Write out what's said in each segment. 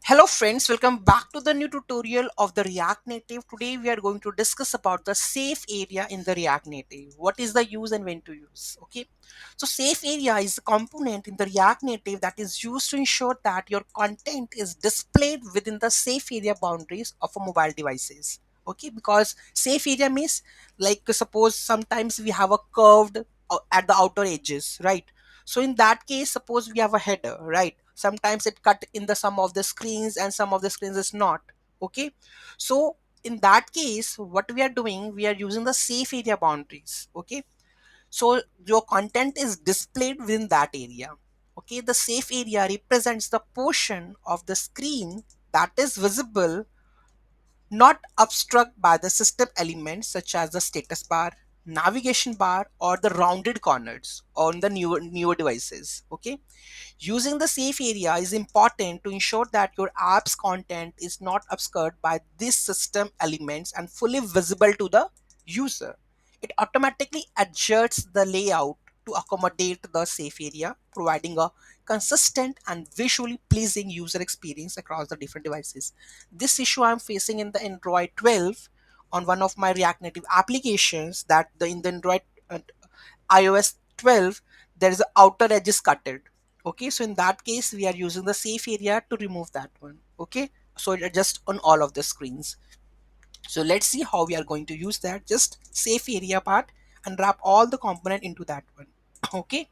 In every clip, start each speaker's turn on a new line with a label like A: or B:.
A: Hello friends, welcome back to the new tutorial of the React Native. Today we are going to discuss about the safe area in the React Native. What is the use and when to use? Okay. So safe area is a component in the React Native that is used to ensure that your content is displayed within the safe area boundaries of a mobile devices. Okay, because safe area means like suppose sometimes we have a curved at the outer edges, right? So in that case, suppose we have a header, right? Sometimes it cut in the some of the screens and some of the screens is not. Okay. So in that case, what we are doing, we are using the safe area boundaries. Okay. So your content is displayed within that area. Okay. The safe area represents the portion of the screen that is visible, not obstructed by the system elements such as the status bar, navigation bar, or the rounded corners on the newer devices. Okay. Using the safe area is important to ensure that your app's content is not obscured by these system elements and fully visible to the user. It automatically adjusts the layout to accommodate the safe area, providing a consistent and visually pleasing user experience across the different devices. This issue I'm facing in the Android 12 on one of my React Native applications, that in the Android iOS 12 there is a outer edges cutted. Okay, so in that case we are using the safe area to remove that one. Okay, so it adjusts on all of the screens. So let's see how we are going to use that. Just safe area part and wrap all the component into that one. Okay,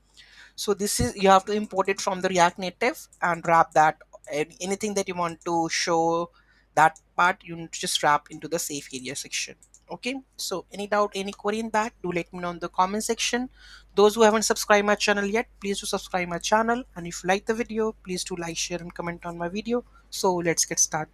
A: so this is, you have to import it from the React Native and wrap that. Anything that you want to show, that part you need to just wrap into the safe area section. Okay, so any doubt, any query in that, do let me know in the comment section. Those who haven't subscribed my channel yet, please do subscribe my channel, and if you like the video, please do like, share and comment on my video. So let's get started.